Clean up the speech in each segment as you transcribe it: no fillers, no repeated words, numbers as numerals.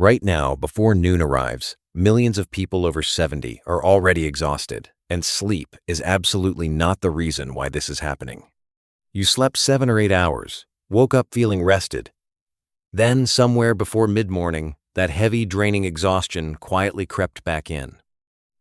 Right now, before noon arrives, millions of people over 70 are already exhausted, and sleep is absolutely not the reason why this is happening. You slept 7 or 8 hours, woke up feeling rested. Then, somewhere before mid-morning, that heavy, draining exhaustion quietly crept back in.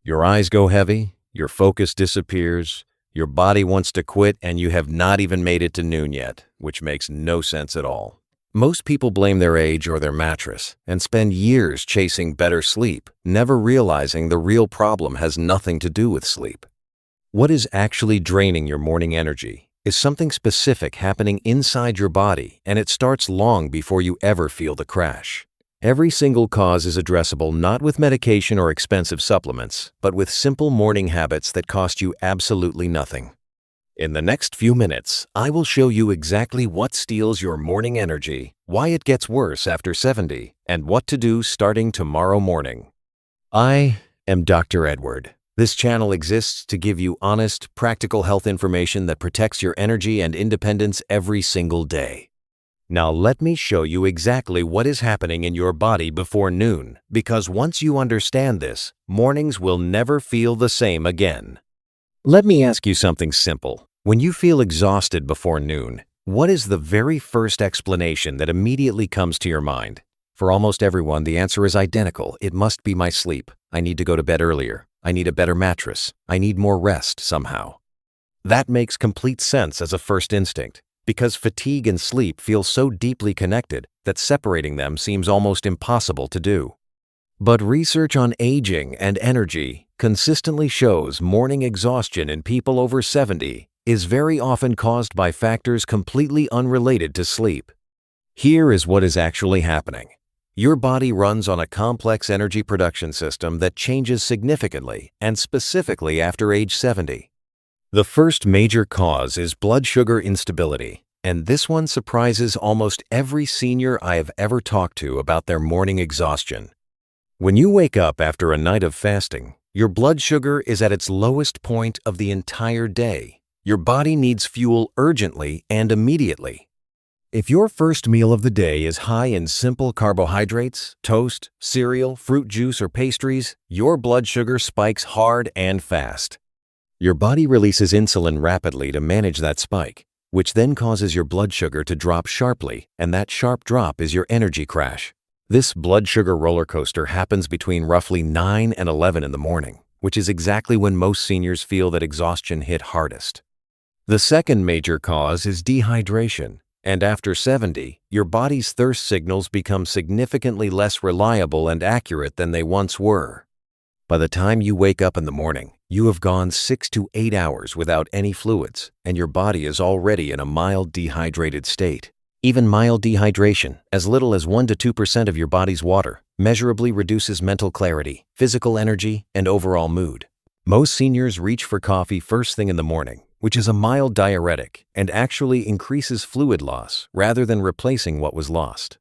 Your eyes go heavy, your focus disappears, your body wants to quit, and you have not even made it to noon yet, which makes no sense at all. Most people blame their age or their mattress and spend years chasing better sleep, never realizing the real problem has nothing to do with sleep. What is actually draining your morning energy is something specific happening inside your body, and it starts long before you ever feel the crash. Every single cause is addressable not with medication or expensive supplements, but with simple morning habits that cost you absolutely nothing. In the next few minutes, I will show you exactly what steals your morning energy, why it gets worse after 70, and what to do starting tomorrow morning. I am Dr. Edward. This channel exists to give you honest, practical health information that protects your energy and independence every single day. Now let me show you exactly what is happening in your body before noon, because once you understand this, mornings will never feel the same again. Let me ask you something simple. When you feel exhausted before noon, what is the very first explanation that immediately comes to your mind? For almost everyone, the answer is identical. It must be my sleep. I need to go to bed earlier. I need a better mattress. I need more rest somehow. That makes complete sense as a first instinct, because fatigue and sleep feel so deeply connected that separating them seems almost impossible to do. But research on aging and energy consistently shows morning exhaustion in people over 70 is very often caused by factors completely unrelated to sleep. Here is what is actually happening. Your body runs on a complex energy production system that changes significantly and specifically after age 70. The first major cause is blood sugar instability, and this one surprises almost every senior I have ever talked to about their morning exhaustion. When you wake up after a night of fasting, your blood sugar is at its lowest point of the entire day. Your body needs fuel urgently and immediately. If your first meal of the day is high in simple carbohydrates, toast, cereal, fruit juice, or pastries, your blood sugar spikes hard and fast. Your body releases insulin rapidly to manage that spike, which then causes your blood sugar to drop sharply, and that sharp drop is your energy crash. This blood sugar roller coaster happens between roughly 9 and 11 in the morning, which is exactly when most seniors feel that exhaustion hit hardest. The second major cause is dehydration, and after 70, your body's thirst signals become significantly less reliable and accurate than they once were. By the time you wake up in the morning, you have gone 6 to 8 hours without any fluids, and your body is already in a mild dehydrated state. Even mild dehydration, as little as 1 to 2% of your body's water, measurably reduces mental clarity, physical energy, and overall mood. Most seniors reach for coffee first thing in the morning, which is a mild diuretic and actually increases fluid loss rather than replacing what was lost.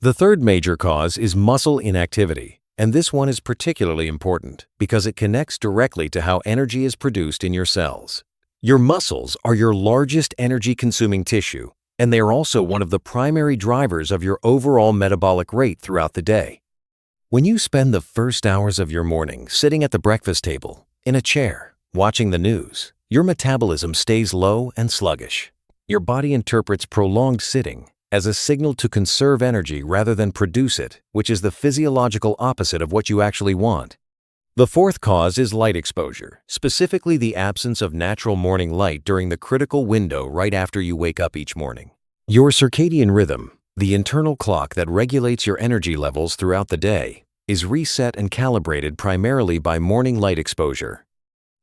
The third major cause is muscle inactivity, and this one is particularly important because it connects directly to how energy is produced in your cells. Your muscles are your largest energy-consuming tissue, and they are also one of the primary drivers of your overall metabolic rate throughout the day. When you spend the first hours of your morning sitting at the breakfast table, in a chair, watching the news, your metabolism stays low and sluggish. Your body interprets prolonged sitting as a signal to conserve energy rather than produce it, which is the physiological opposite of what you actually want. The fourth cause is light exposure, specifically the absence of natural morning light during the critical window right after you wake up each morning. Your circadian rhythm, the internal clock that regulates your energy levels throughout the day, is reset and calibrated primarily by morning light exposure.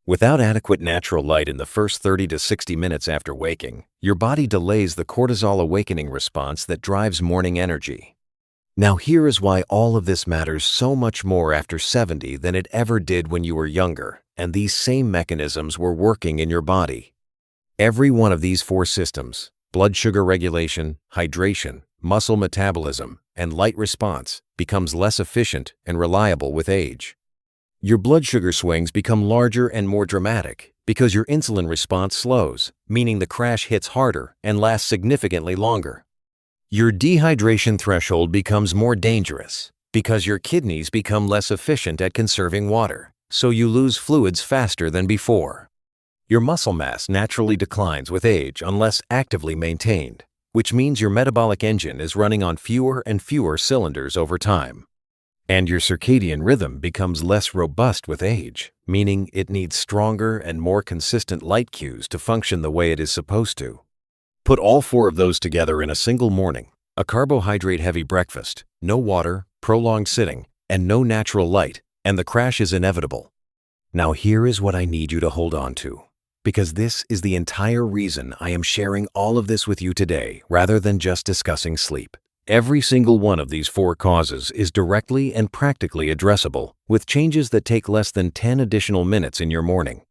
Without adequate natural light in the first 30 to 60 minutes after waking, your body delays the cortisol awakening response that drives morning energy. Now here is why all of this matters so much more after 70 than it ever did when you were younger, and these same mechanisms were working in your body. Every one of these four systems, blood sugar regulation, hydration, muscle metabolism, and light response, becomes less efficient and reliable with age. Your blood sugar swings become larger and more dramatic because your insulin response slows, meaning the crash hits harder and lasts significantly longer. Your dehydration threshold becomes more dangerous, Because your kidneys become less efficient at conserving water, so you lose fluids faster than before. Your muscle mass naturally declines with age unless actively maintained, which means your metabolic engine is running on fewer and fewer cylinders over time. And your circadian rhythm becomes less robust with age, meaning it needs stronger and more consistent light cues to function the way it is supposed to. Put all four of those together in a single morning: a carbohydrate-heavy breakfast, no water, prolonged sitting, and no natural light, and the crash is inevitable. Now here is what I need you to hold on to, because this is the entire reason I am sharing all of this with you today rather than just discussing sleep. Every single one of these four causes is directly and practically addressable with changes that take less than 10 additional minutes in your morning.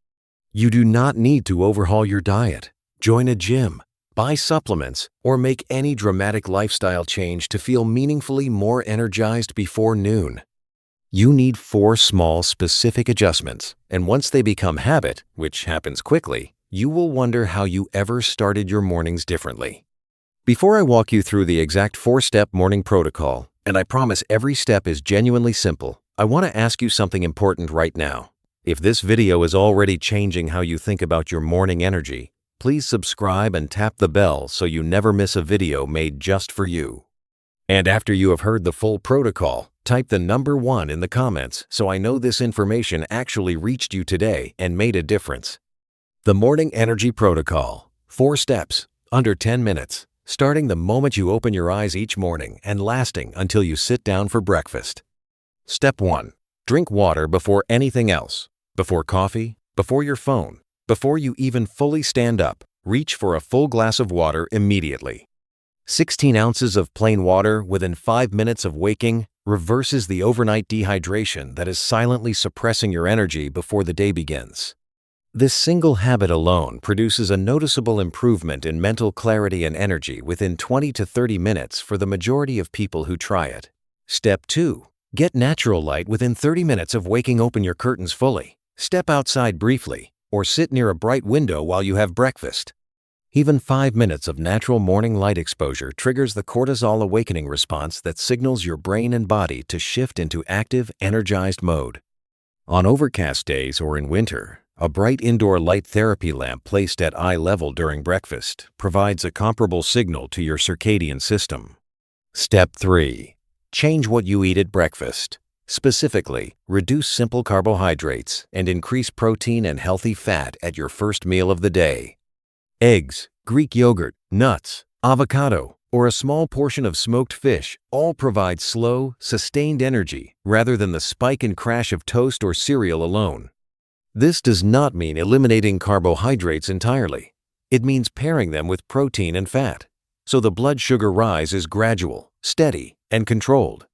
You do not need to overhaul your diet, join a gym, buy supplements, or make any dramatic lifestyle change to feel meaningfully more energized before noon. You need four small, specific adjustments, and once they become habit, which happens quickly, you will wonder how you ever started your mornings differently. Before I walk you through the exact four-step morning protocol, and I promise every step is genuinely simple, I want to ask you something important right now. If this video is already changing how you think about your morning energy, please subscribe and tap the bell so you never miss a video made just for you. And after you have heard the full protocol, type the number 1 in the comments so I know this information actually reached you today and made a difference. The Morning Energy Protocol. 4 steps, under 10 minutes, starting the moment you open your eyes each morning and lasting until you sit down for breakfast. Step 1. Drink water before anything else. Before coffee, before your phone, before you even fully stand up, reach for a full glass of water immediately. 16 ounces of plain water within 5 minutes of waking reverses the overnight dehydration that is silently suppressing your energy before the day begins. This single habit alone produces a noticeable improvement in mental clarity and energy within 20 to 30 minutes for the majority of people who try it. Step 2. Get natural light within 30 minutes of waking. Open your curtains fully, step outside briefly, or sit near a bright window while you have breakfast. Even 5 minutes of natural morning light exposure triggers the cortisol awakening response that signals your brain and body to shift into active, energized mode. On overcast days or in winter, a bright indoor light therapy lamp placed at eye level during breakfast provides a comparable signal to your circadian system. Step 3. Change what you eat at breakfast. Specifically, reduce simple carbohydrates and increase protein and healthy fat at your first meal of the day. Eggs, Greek yogurt, nuts, avocado, or a small portion of smoked fish all provide slow, sustained energy rather than the spike and crash of toast or cereal alone. This does not mean eliminating carbohydrates entirely. It means pairing them with protein and fat, so the blood sugar rise is gradual, steady, and controlled.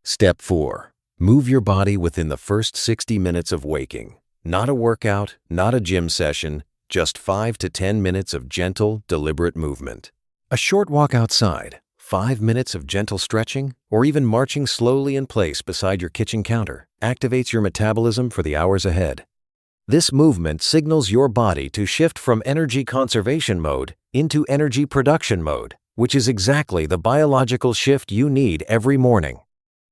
Step 4. Move your body within the first 60 minutes of waking. Not a workout, not a gym session, just 5 to 10 minutes of gentle, deliberate movement. A short walk outside, 5 minutes of gentle stretching, or even marching slowly in place beside your kitchen counter activates your metabolism for the hours ahead. This movement signals your body to shift from energy conservation mode into energy production mode, which is exactly the biological shift you need every morning.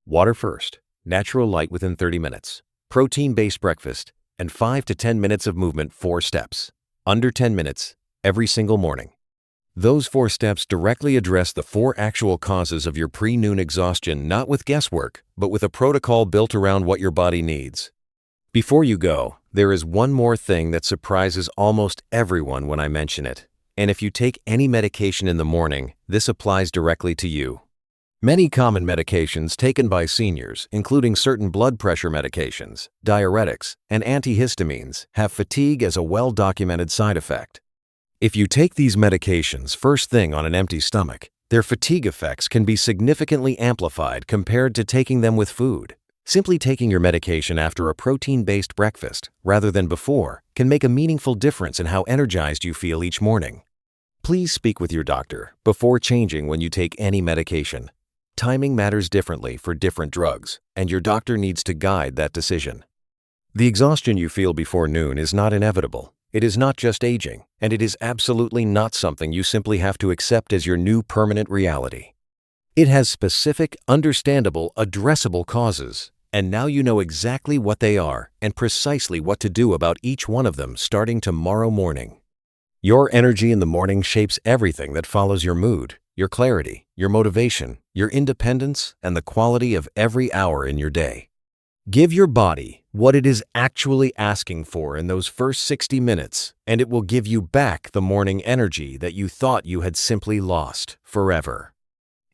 Water first, natural light within 30 minutes, protein-based breakfast, and 5 to 10 minutes of movement. 4 steps, under 10 minutes, every single morning. Those 4 steps directly address the 4 actual causes of your pre-noon exhaustion, not with guesswork, but with a protocol built around what your body needs. Before you go, there is one more thing that surprises almost everyone when I mention it. And if you take any medication in the morning, this applies directly to you. Many common medications taken by seniors, including certain blood pressure medications, diuretics, and antihistamines, have fatigue as a well-documented side effect. If you take these medications first thing on an empty stomach, their fatigue effects can be significantly amplified compared to taking them with food. Simply taking your medication after a protein-based breakfast, rather than before, can make a meaningful difference in how energized you feel each morning. Please speak with your doctor before changing when you take any medication. Timing matters differently for different drugs, and your doctor needs to guide that decision. The exhaustion you feel before noon is not inevitable. It is not just aging, and it is absolutely not something you simply have to accept as your new permanent reality. It has specific, understandable, addressable causes, and now you know exactly what they are and precisely what to do about each one of them starting tomorrow morning. Your energy in the morning shapes everything that follows: your mood, your clarity, your motivation, your independence, and the quality of every hour in your day. Give your body what it is actually asking for in those first 60 minutes, and it will give you back the morning energy that you thought you had simply lost forever.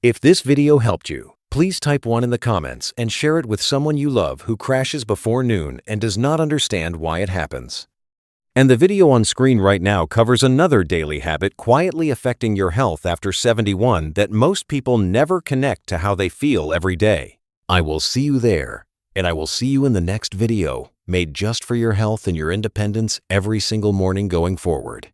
If this video helped you, please type 1 in the comments and share it with someone you love who crashes before noon and does not understand why it happens. And the video on screen right now covers another daily habit quietly affecting your health after 71 that most people never connect to how they feel every day. I will see you there, and I will see you in the next video, made just for your health and your independence every single morning going forward.